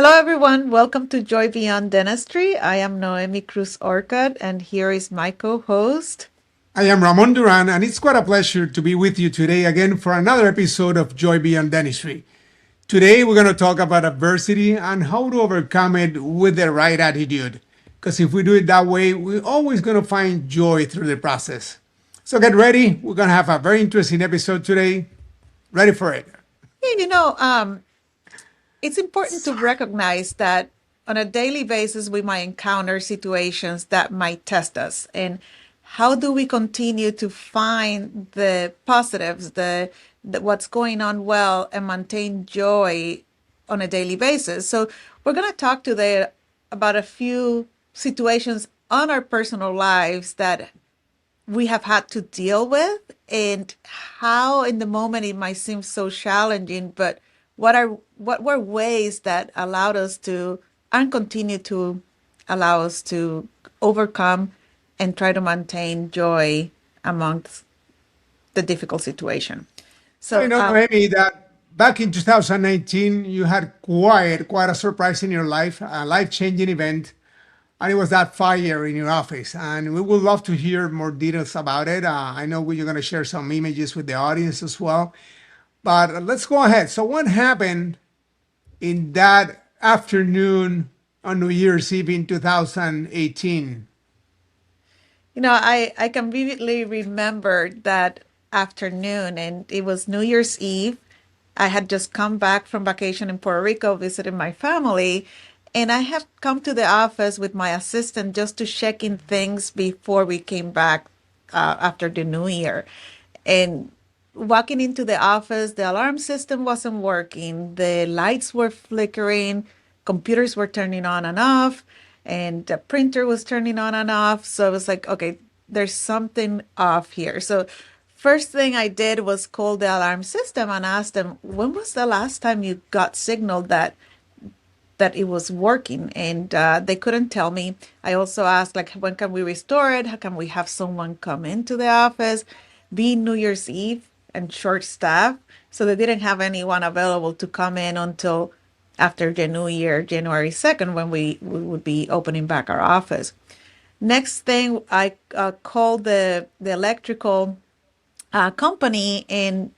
Hello, everyone. Welcome to Joy Beyond Dentistry. I am Noemi Cruz-Orcutt, and here is my co-host. I am Ramon Durán, and it's quite a pleasure to be with you today again for another episode of Joy Beyond Dentistry. Today, we're going to talk about adversity and how to overcome it with the right attitude. Because if we do it that way, we're always going to find joy through the process. So get ready. We're going to have a very interesting episode today. Ready for it? Yeah, it's important to recognize that on a daily basis, we might encounter situations that might test us. And how do we continue to find the positives, the what's going on well, and maintain joy on a daily basis? So we're going to talk today about a few situations on our personal lives that we have had to deal with, and how in the moment it might seem so challenging, but what were ways that allowed us to and continue to allow us to overcome and try to maintain joy amongst the difficult situation. Well, So Noemi, that back in 2019, you had quite a surprise in your life, a life-changing event, and it was that fire in your office. And we would love to hear more details about it. I know you're going to share some images with the audience as well. But let's go ahead. So, what happened in that afternoon on New Year's Eve in 2018? I can vividly remember that afternoon, and it was New Year's Eve. I had just come back from vacation in Puerto Rico, visiting my family, and I had come to the office with my assistant just to check in things before we came back after the New Year. And walking into the office, the alarm system wasn't working, the lights were flickering, computers were turning on and off, and the printer was turning on and off. So I was like, okay, there's something off here. So first thing I did was call the alarm system and ask them, when was the last time you got signal that it was working? And they couldn't tell me. I also asked, like, when can we restore it? How can we have someone come into the office? Being New Year's Eve and short staff, so they didn't have anyone available to come in until after the New Year, January 2nd, when we would be opening back our office. Next thing, I called the electrical company, and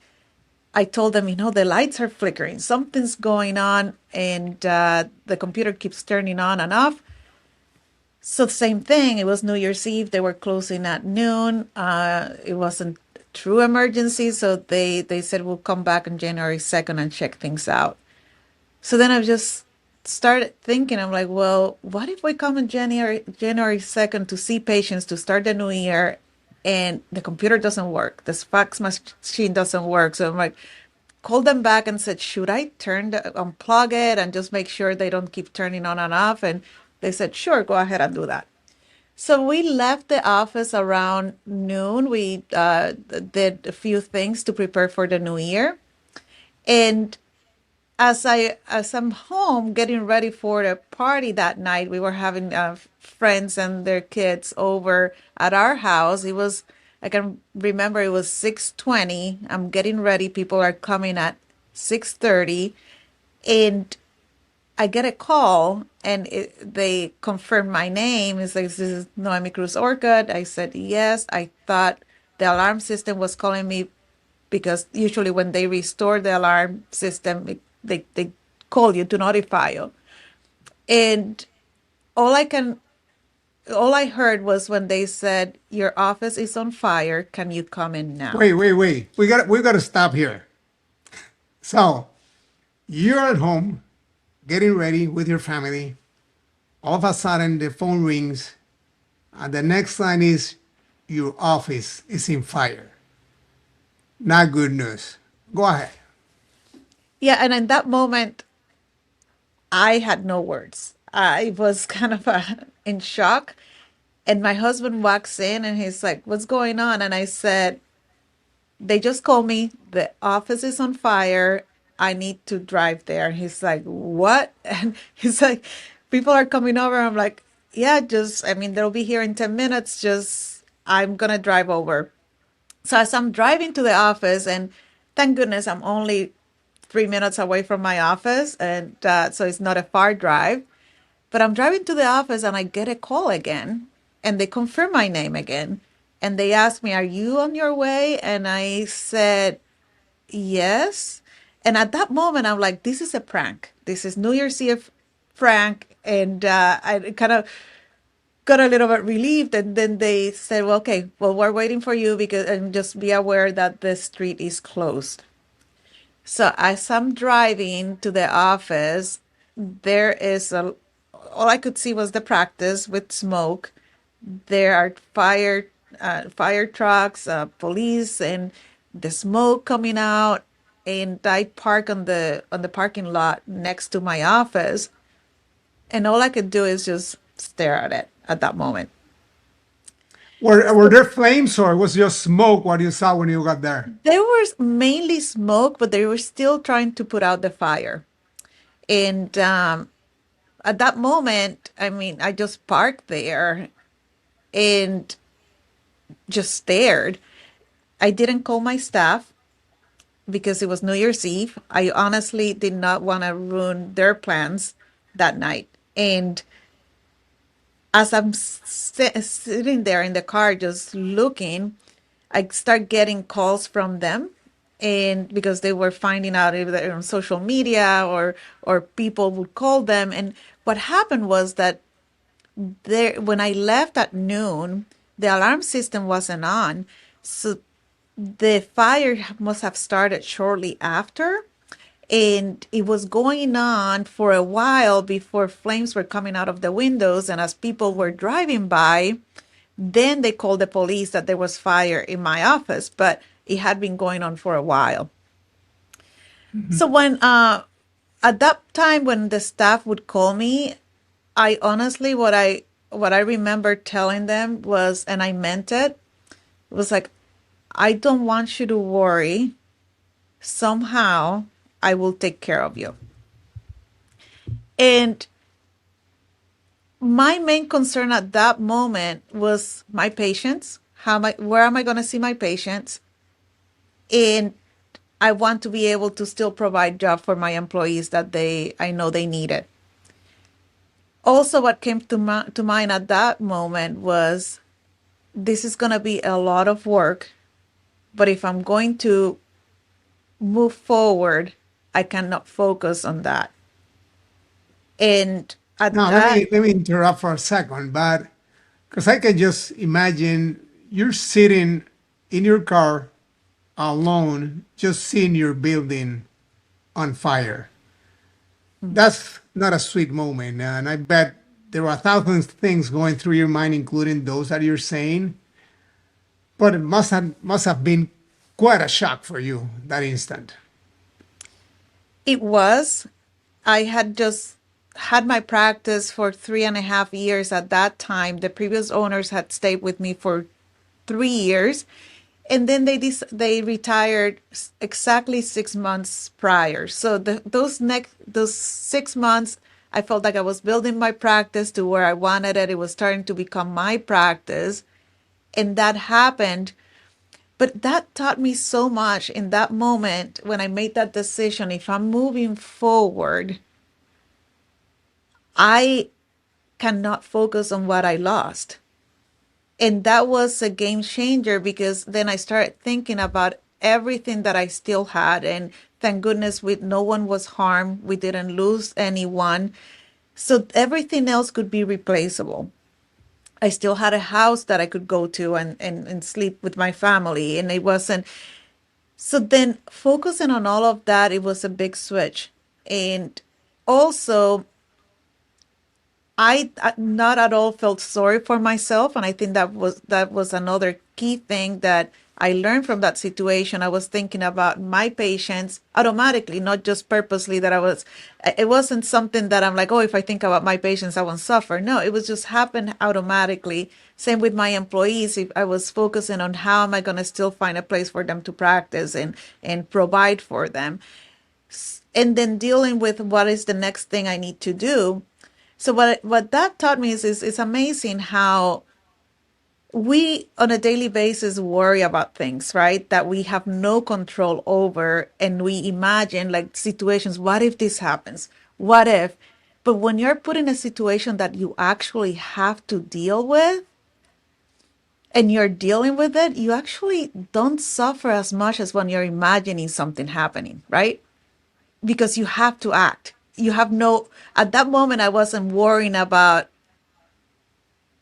I told them, the lights are flickering, something's going on, and the computer keeps turning on and off. So same thing. It was New Year's Eve. They were closing at noon. It wasn't true emergency, so they said we'll come back on January 2nd and check things out. So then I just started thinking, I'm like, well, what if we come on January 2nd to see patients to start the new year, and the computer doesn't work, the fax machine doesn't work? So I'm like, called them back and said, should I unplug it and just make sure they don't keep turning on and off? And they said, sure, go ahead and do that. So we left the office around noon. We did a few things to prepare for the new year. And as I'm home getting ready for the party that night, we were having friends and their kids over at our house. I can remember it was 6:20. I'm getting ready. People are coming at 6:30, and I get a call, and they confirmed my name. It's like, this is Noemi Cruz-Orcutt. I said yes. I thought the alarm system was calling me because usually when they restore the alarm system, they call you to notify you. And all I can all I heard was when they said, your office is on fire. Can you come in now? Wait. We got to stop here. So, you're at home getting ready with your family. All of a sudden, the phone rings, and the next line is, your office is in fire. Not good news. Go ahead. Yeah, and in that moment, I had no words. I was kind of in shock. And my husband walks in and he's like, what's going on? And I said, they just called me. The office is on fire. I need to drive there. He's like, what? And he's like, people are coming over. I'm like, yeah, they'll be here in 10 minutes. I'm going to drive over. So as I'm driving to the office, and thank goodness I'm only 3 minutes away from my office, and so it's not a far drive. But I'm driving to the office and I get a call again, and they confirm my name again. And they ask me, "Are you on your way?" And I said, "Yes." And at that moment, I'm like, "This is a prank. This is New Year's Eve prank." And I kind of got a little bit relieved. And then they said, "Well, okay, well, we're waiting for you because, and just be aware that the street is closed." So as I'm driving to the office, there is a, all I could see was the practice with smoke. There are fire trucks, police, and the smoke coming out. And I park on the parking lot next to my office, and all I could do is just stare at it at that moment. Were there flames or was just smoke what you saw when you got there? There was mainly smoke, but they were still trying to put out the fire. And at that moment, I mean, I just parked there and just stared. I didn't call my staff because it was New Year's Eve. I honestly did not want to ruin their plans that night. And as I'm sitting there in the car just looking, I start getting calls from them, and because they were finding out either on social media or people would call them. And what happened was that there, when I left at noon, the alarm system wasn't on. So the fire must have started shortly after. And it was going on for a while before flames were coming out of the windows. And as people were driving by, then they called the police that there was fire in my office, but it had been going on for a while. So when at that time when the staff would call me, I honestly what I remember telling them was, and I meant it, was like, "I don't want you to worry. Somehow I will take care of you." And my main concern at that moment was my patients. Where am I going to see my patients? And I want to be able to still provide job for my employees that I know they needed. Also, what came to mind at that moment was, this is going to be a lot of work, but if I'm going to move forward, I cannot focus on that. And at Now that, let me interrupt for a second, but because I can just imagine you're sitting in your car alone, just seeing your building on fire. That's not a sweet moment, and I bet there are 1,000 things going through your mind, including those that you're saying. But it must have been quite a shock for you that instant. it was, I had just had my practice for 3.5 years at that time. The previous owners had stayed with me for 3 years, and then they retired exactly 6 months prior. So those 6 months, I felt like I was building my practice to where I wanted it. It was starting to become my practice, and that happened. But that taught me so much in that moment when I made that decision. If I'm moving forward, I cannot focus on what I lost. And that was a game changer, because then I started thinking about everything that I still had. And thank goodness no one was harmed. We didn't lose anyone. So everything else could be replaceable. I still had a house that I could go to and sleep with my family. And it wasn't. So then focusing on all of that, it was a big switch. And also, I not at all felt sorry for myself, and I think that was another key thing that I learned from that situation. I was thinking about my patients automatically, not just purposely. It wasn't something that I'm like, oh, if I think about my patients, I won't suffer. No, it was just happened automatically. Same with my employees. If I was focusing on how am I going to still find a place for them to practice and provide for them, and then dealing with what is the next thing I need to do. So what that taught me is it's amazing how we on a daily basis worry about things, right? That we have no control over. And we imagine like situations. What if this happens? What if? But when you're put in a situation that you actually have to deal with and you're dealing with it, you actually don't suffer as much as when you're imagining something happening, right? Because you have to act. You have no, at that moment, I wasn't worrying about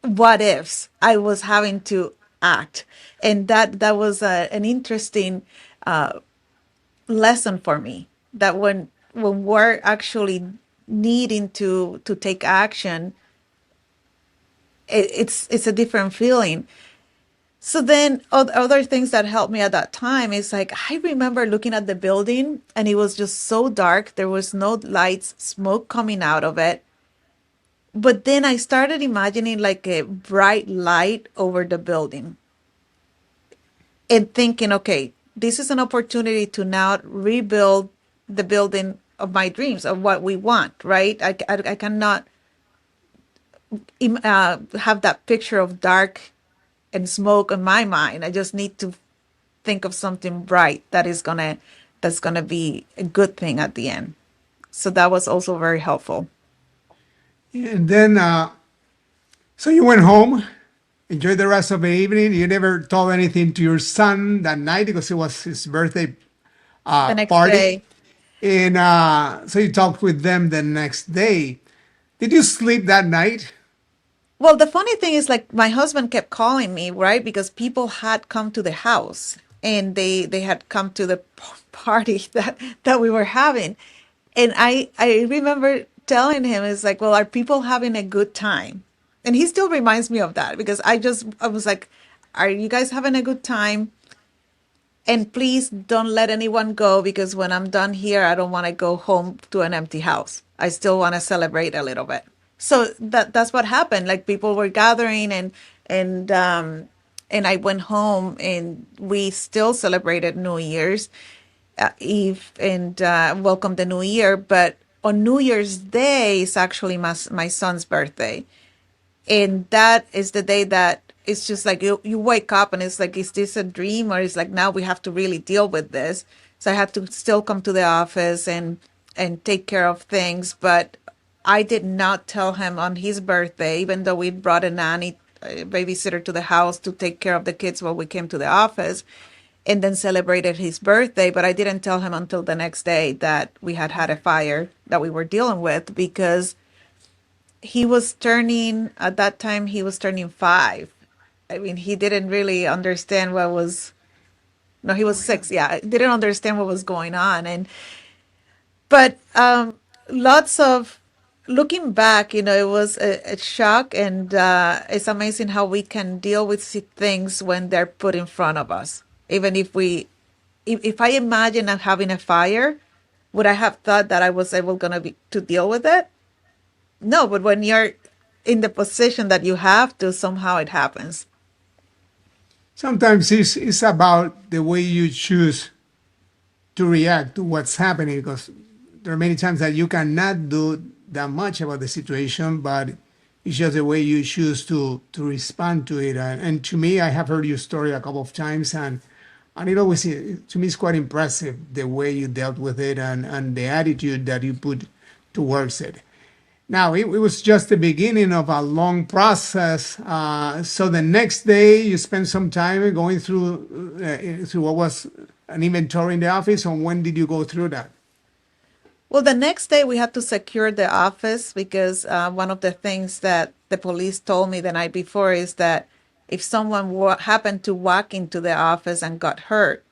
what ifs. I was having to act. And that was an interesting lesson for me that when we're actually needing to take action, it's a different feeling. So then other things that helped me at that time is like I remember looking at the building and it was just so dark. There was no lights, smoke coming out of it. But then I started imagining like a bright light over the building and thinking, okay, this is an opportunity to now rebuild the building of my dreams, of what we want, right? I cannot have that picture of dark and smoke in my mind. I just need to think of something bright that's gonna be a good thing at the end. So that was also very helpful. And then, so you went home, enjoyed the rest of the evening. You never told anything to your son that night because it was his birthday The next party. day, And so you talked with them the next day. Did you sleep that night? well, the funny thing is like my husband kept calling me, right? Because people had come to the house and they had come to the party that we were having. And I remember telling him, it's like, well, are people having a good time? And he still reminds me of that because I was like, are you guys having a good time? And please don't let anyone go because when I'm done here, I don't want to go home to an empty house. I still want to celebrate a little bit. So that's what happened. Like people were gathering and and I went home and we still celebrated New Year's Eve and welcomed the New Year. But on New Year's Day is actually my son's birthday. And that is the day that it's just like you wake up and it's like, is this a dream? Or it's like, now we have to really deal with this. So I had to still come to the office and take care of things. But I did not tell him on his birthday, even though we brought a nanny, a babysitter to the house to take care of the kids while we came to the office and then celebrated his birthday. But I didn't tell him until the next day that we had had a fire that we were dealing with because he was turning at that time he was turning 5. I mean, he didn't really understand what was no, he was 6. Yeah, didn't understand what was going on. And but lots of looking back, it was a shock. And it's amazing how we can deal with things when they're put in front of us. Even if I imagine having a fire, would I have thought that I was able gonna be to deal with it? No, but when you're in the position that you have to, somehow it happens. Sometimes it's about the way you choose to react to what's happening because there are many times that you cannot do that much about the situation, but it's just the way you choose to respond to it. And to me, I have heard your story a couple of times, and it always to me it's quite impressive the way you dealt with it and the attitude that you put towards it. Now, it was just the beginning of a long process. So the next day, you spent some time going through what was an inventory in the office. And when did you go through that? Well, the next day we had to secure the office because one of the things that the police told me the night before is that if someone happened to walk into the office and got hurt,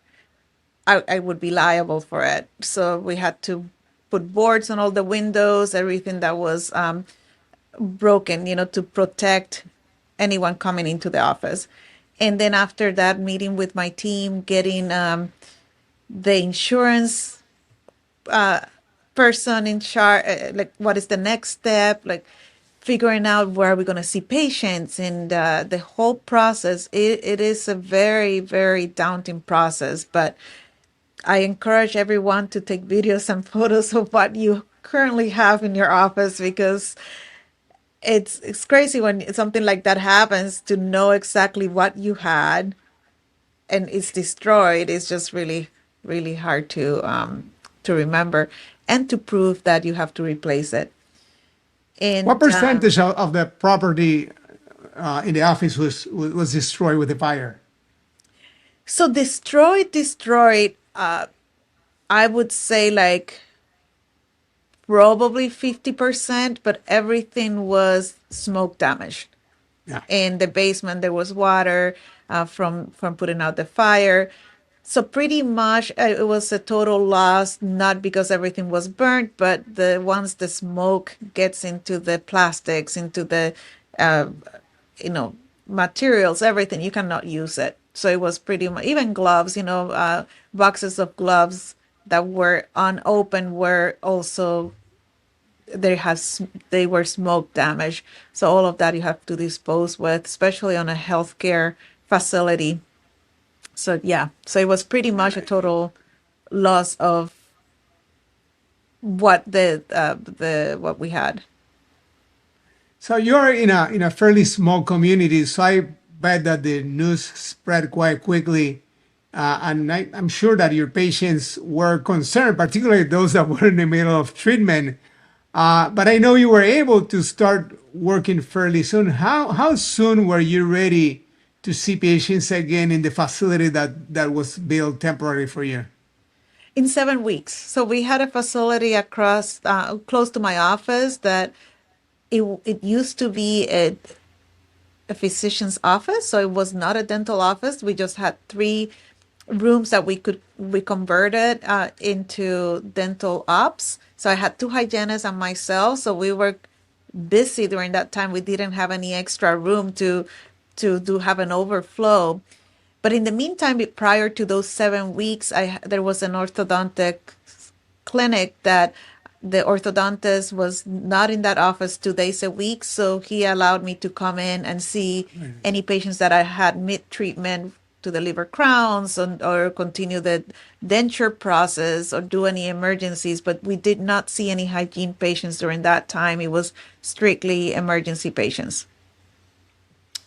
I would be liable for it. So we had to put boards on all the windows, everything that was broken, to protect anyone coming into the office. And then after that meeting with my team, getting the insurance person in charge, like what is the next step, like figuring out where we're going to see patients and the whole process. It is a very, very daunting process, but I encourage everyone to take videos and photos of what you currently have in your office because It's crazy when something like that happens to know exactly what you had and it's destroyed. It's just really, really hard to remember and to prove that you have to replace it. What And percentage of the property in the office was destroyed with the fire? so destroyed, I would say like probably 50%, but everything was smoke damaged. Yeah. In the basement there was water from putting out the fire, so pretty much it was a total loss, not because everything was burnt, but the once the smoke gets into the plastics, into the uh, you know materials, everything, you cannot use it. So it was pretty much, even gloves, boxes of gloves that were unopened were also, they were smoke damage. So all of that you have to dispose with, especially on a healthcare facility. So yeah, so it was pretty much a total loss of the what we had. So you're in a fairly small community, so I bet that the news spread quite quickly, and I'm sure that your patients were concerned, particularly those that were in the middle of treatment. But I know you were able to start working fairly soon. How soon were you ready to see patients again in the facility that was built temporarily for you? In 7 weeks. So we had a facility across close to my office that it used to be a physician's office, so it was not a dental office. We just had three rooms that we converted into dental ops. So I had two hygienists and myself. So we were busy during that time. We didn't have any extra room to do have an overflow. But in the meantime, prior to those 7 weeks, there was an orthodontic clinic that the orthodontist was not in that office 2 days a week. So he allowed me to come in and see any patients that I had mid treatment to deliver crowns or continue the denture process or do any emergencies. But we did not see any hygiene patients during that time. It was strictly emergency patients.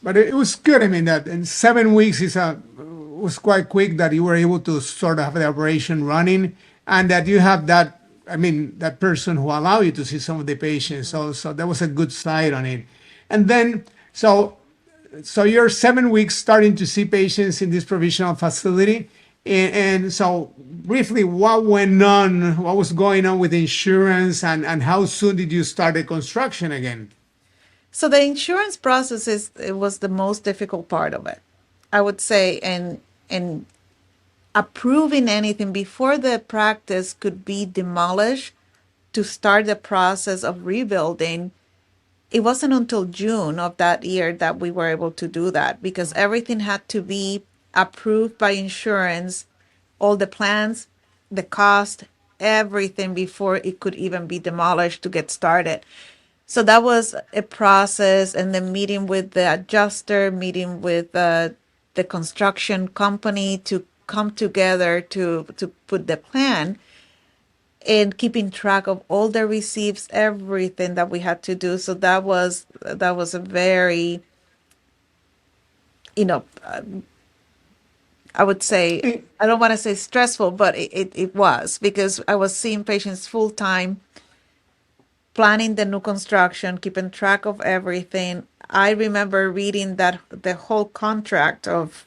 But it was good. I mean, that in 7 weeks was quite quick that you were able to sort of have the operation running, and that you have that. I mean, that person who allowed you to see some of the patients. So that was a good side on it. And then so you're 7 weeks starting to see patients in this provisional facility. And so briefly, what went on? What was going on with insurance, and how soon did you start the construction again? So the insurance process it was the most difficult part of it, I would say, and approving anything before the practice could be demolished to start the process of rebuilding. It wasn't until June of that year that we were able to do that because everything had to be approved by insurance, all the plans, the cost, everything before it could even be demolished to get started. So that was a process, and then meeting with the adjuster, meeting with the construction company to come together to put the plan and keeping track of all the receipts, everything that we had to do. So that was a very, you know, I would say, I don't want to say stressful, but it was because I was seeing patients full time, planning the new construction, keeping track of everything. I remember reading that the whole contract of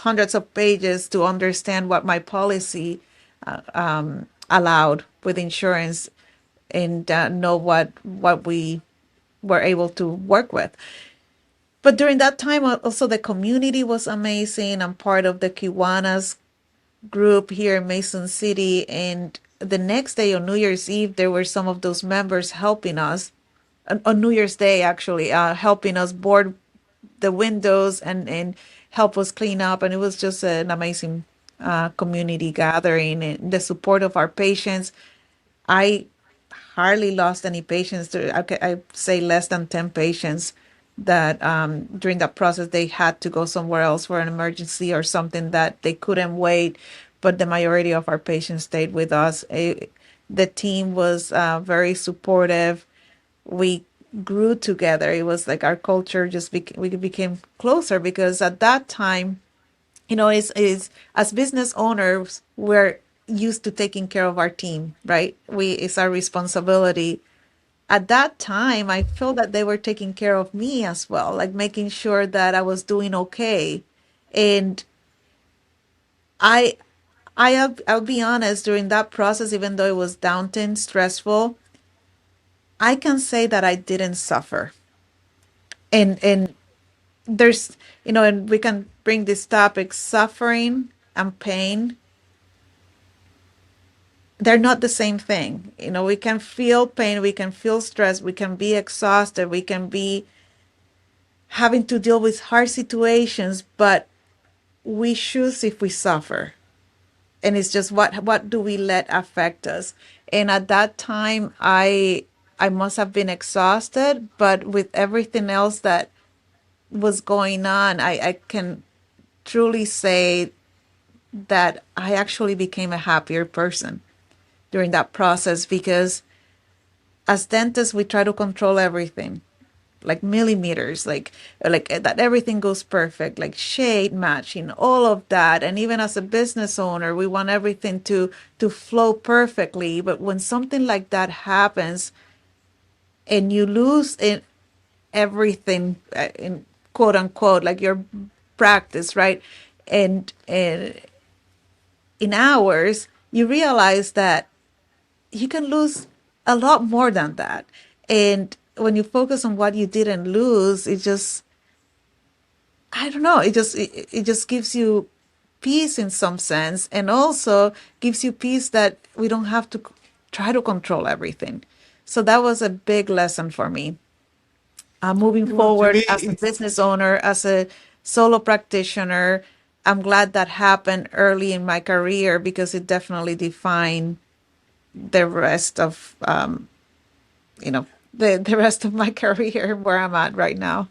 hundreds of pages to understand what my policy allowed with insurance and know what we were able to work with. But during that time, also the community was amazing. I'm part of the Kiwanis group here in Mason City, and the next day on New Year's Eve, there were some of those members helping us on New Year's Day, actually, helping us board the windows and help us clean up. And it was just an amazing community gathering and the support of our patients. I hardly lost any patients. I say less than 10 patients that during that process they had to go somewhere else for an emergency or something that they couldn't wait. But the majority of our patients stayed with us. The team was very supportive. We grew together. It was like our culture just we became closer because at that time, is as business owners, we're used to taking care of our team, right? It's our responsibility. At that time, I felt that they were taking care of me as well, like making sure that I was doing okay. And I I'll be honest, during that process, even though it was daunting, stressful, I can say that I didn't suffer. And there's, and we can bring this topic, suffering and pain, they're not the same thing. We can feel pain, we can feel stress, we can be exhausted, we can be having to deal with hard situations, but we choose if we suffer. And it's just what do we let affect us? And at that time, I must have been exhausted, but with everything else that was going on, I can truly say that I actually became a happier person during that process because as dentists, we try to control everything, like millimeters, like that everything goes perfect, like shade matching, all of that. And even as a business owner, we want everything to flow perfectly. But when something like that happens and you lose in everything, in quote unquote, like your practice, right? And in hours, you realize that you can lose a lot more than that. And when you focus on what you didn't lose, it just, I don't know, it just gives you peace in some sense, and also gives you peace that we don't have to try to control everything. So that was a big lesson for me. Moving Well, to me, forward as a business owner, as a solo practitioner, I'm glad that happened early in my career because it definitely defined the rest of the rest of my career where I'm at right now.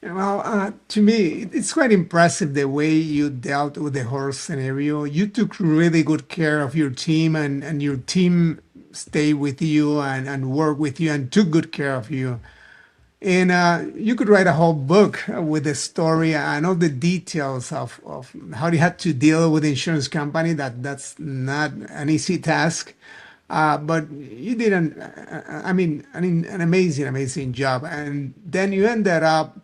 to me, it's quite impressive the way you dealt with the horse scenario. You took really good care of your team, and your team stayed with you and worked with you and took good care of you. And you could write a whole book with the story and all the details of how you had to deal with the insurance company. That's not an easy task. But you did an amazing, amazing job. And then you ended up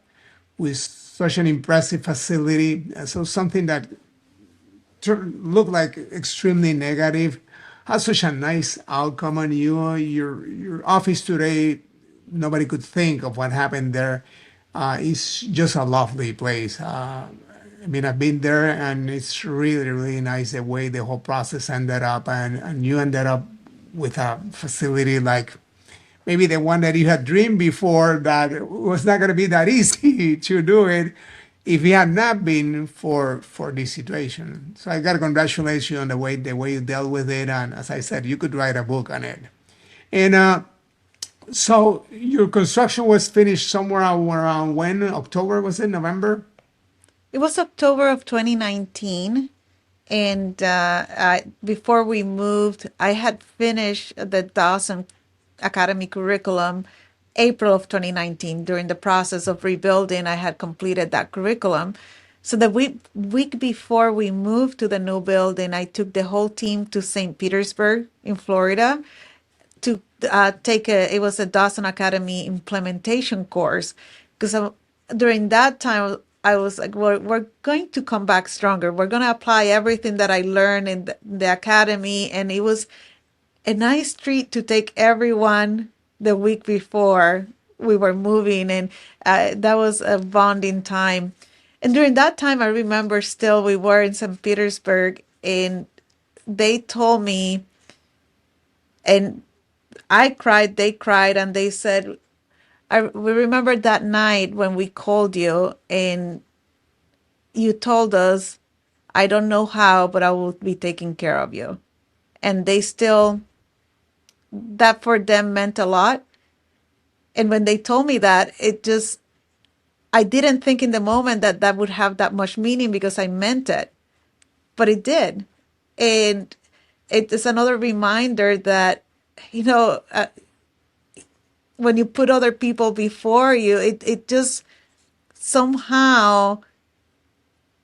with such an impressive facility. So something that looked like extremely negative had such a nice outcome on you. Your office today, nobody could think of what happened there. It's just a lovely place. I mean, I've been there, and it's really, really nice the way the whole process ended up, and you ended up with a facility like maybe the one that you had dreamed before, that was not going to be that easy to do it if it had not been for this situation. So I got to congratulate you on the way you dealt with it, and as I said, you could write a book on it. And so your construction was finished somewhere around when? October, was it? November? It was October of 2019. And before we moved, I had finished the Dawson Academy curriculum April of 2019. During the process of rebuilding, I had completed that curriculum. So the week before we moved to the new building, I took the whole team to St. Petersburg in Florida to take it was a Dawson Academy implementation course because during that time I was like, we're going to come back stronger. We're going to apply everything that I learned in the academy. And it was a nice treat to take everyone the week before we were moving. And that was a bonding time. And during that time, I remember still we were in St. Petersburg, and they told me, and I cried, they cried, and they said, we remember that night when we called you and you told us, I don't know how, but I will be taking care of you. And they still, that for them meant a lot. And when they told me that, it just, I didn't think in the moment that that would have that much meaning because I meant it, but it did. And it is another reminder that, you know, when you put other people before you, it just somehow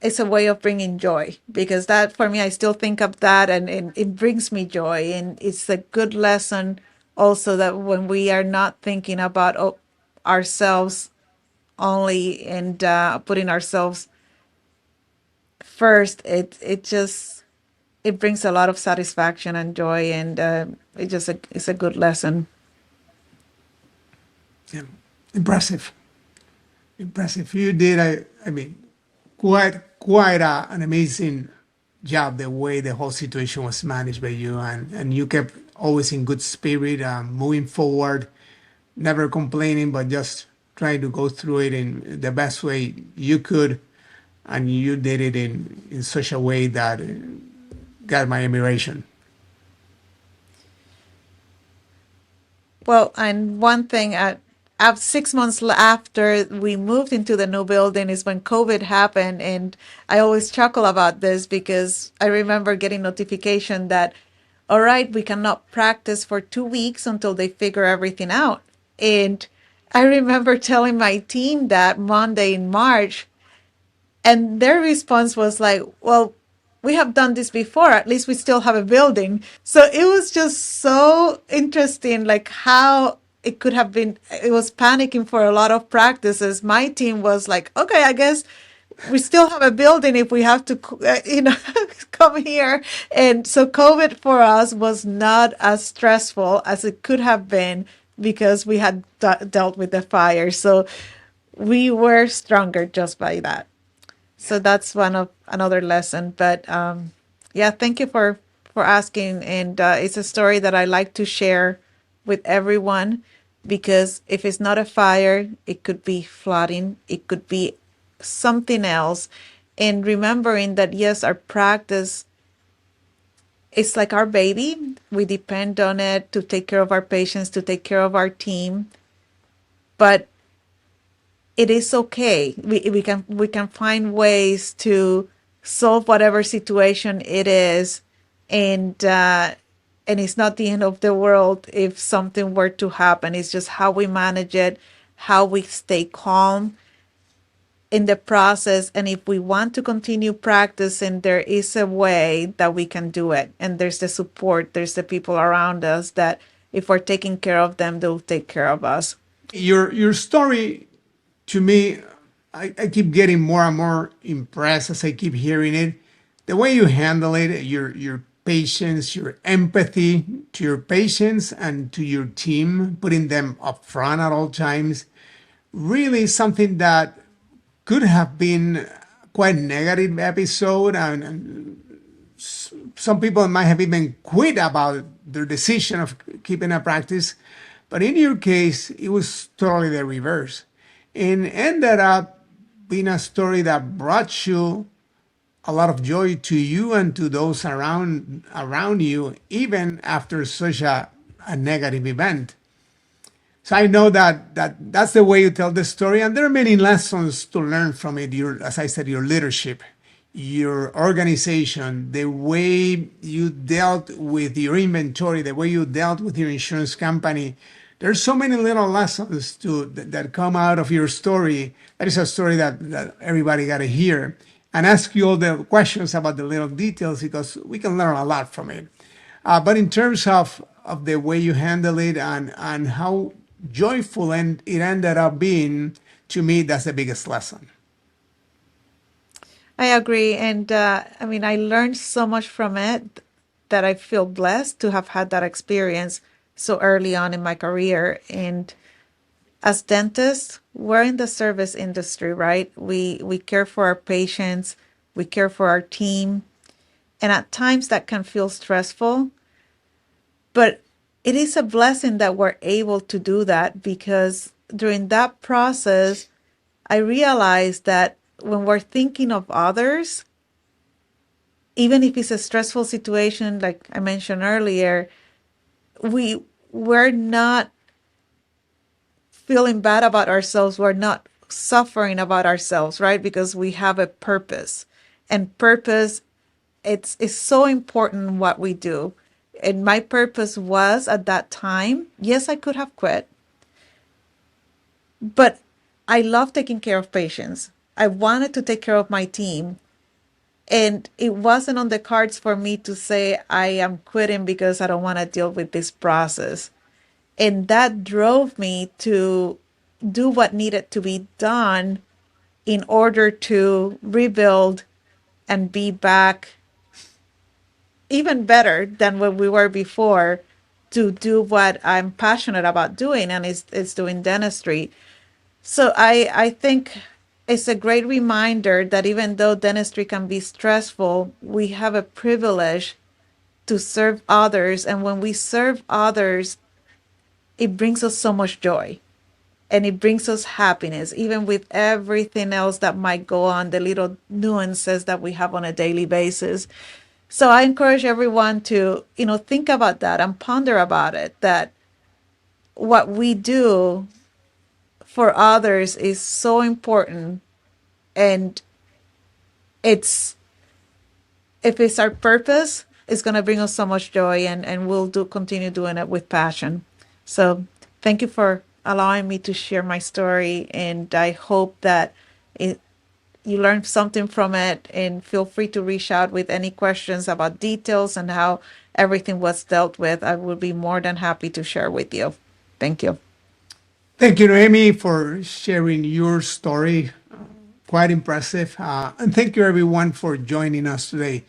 it's a way of bringing joy, because that for me, I still think of that, and it brings me joy. And it's a good lesson also that when we are not thinking about ourselves only, and putting ourselves first, it just it brings a lot of satisfaction and joy, and it's a good lesson. Yeah. Impressive. Impressive. You did, I mean, quite an amazing job the way the whole situation was managed by you, and you kept always in good spirit, moving forward, never complaining, but just trying to go through it in the best way you could, and you did it in such a way that got my admiration. Well, and one thing, 6 months after we moved into the new building is when COVID happened. And I always chuckle about this because I remember getting notification that, all right, we cannot practice for 2 weeks until they figure everything out. And I remember telling my team that Monday in March, and their response was like, well, we have done this before. At least we still have a building. So it was just so interesting, like how it could have been. It was panicking for a lot of practices. My team was like, okay, I guess we still have a building if we have to, come here. And so COVID for us was not as stressful as it could have been because we had dealt with the fire. So we were stronger just by that. So that's one of another lesson. But yeah, thank you for asking. And it's a story that I like to share with everyone, because if it's not a fire, it could be flooding, it could be something else. And remembering that yes, our practice is like our baby. We depend on it to take care of our patients, to take care of our team. But it is okay. We can find ways to solve whatever situation it is, and it's not the end of the world if something were to happen. It's just how we manage it, how we stay calm in the process, and if we want to continue practicing, there is a way that we can do it. And there's the support, there's the people around us that if we're taking care of them, they'll take care of us. Your story, to me, I keep getting more and more impressed as I keep hearing it. The way you handle it, your patience, your empathy to your patients and to your team, putting them up front at all times, really something that could have been quite negative episode, and some people might have even quit about their decision of keeping a practice. But in your case, it was totally the reverse, and ended up being a story that brought you a lot of joy to you and to those around you, even after such a negative event. So I know that's the way you tell the story, and there are many lessons to learn from it. Your, as I said, your leadership, your organization, the way you dealt with your inventory, the way you dealt with your insurance company. There's so many little lessons that come out of your story. That is a story that everybody got to hear, and ask you all the questions about the little details, because we can learn a lot from it. But in terms of the way you handle it, and how joyful and it ended up being, to me, that's the biggest lesson. I agree. And I mean, I learned so much from it that I feel blessed to have had that experience so early on in my career. And as dentists, we're in the service industry, right? We care for our patients, we care for our team. And at times that can feel stressful, but it is a blessing that we're able to do that, because during that process, I realized that when we're thinking of others, even if it's a stressful situation, like I mentioned earlier, we're not feeling bad about ourselves. We're not suffering about ourselves, right? Because we have a purpose. And purpose, it's so important what we do. And my purpose was at that time, yes, I could have quit. But I love taking care of patients. I wanted to take care of my team. And it wasn't on the cards for me to say, I am quitting because I don't want to deal with this process. And that drove me to do what needed to be done in order to rebuild and be back even better than what we were before, to do what I'm passionate about doing, and it's doing dentistry. So I think it's a great reminder that even though dentistry can be stressful, we have a privilege to serve others. And when we serve others, it brings us so much joy and it brings us happiness, even with everything else that might go on, the little nuances that we have on a daily basis. So I encourage everyone to, think about that and ponder about it, that what we do for others is so important. And it's, if it's our purpose, it's going to bring us so much joy, and we'll continue doing it with passion. So thank you for allowing me to share my story. And I hope that it, you learned something from it, and feel free to reach out with any questions about details and how everything was dealt with. I will be more than happy to share with you. Thank you. Thank you, Noemi, for sharing your story. Quite impressive. And thank you, everyone, for joining us today.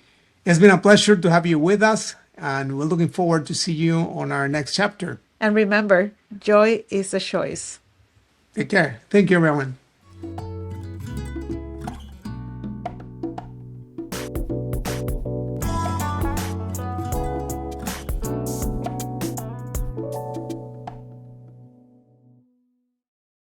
It's been a pleasure to have you with us, and we're looking forward to see you on our next chapter. And remember, joy is a choice. Take care. Thank you, everyone.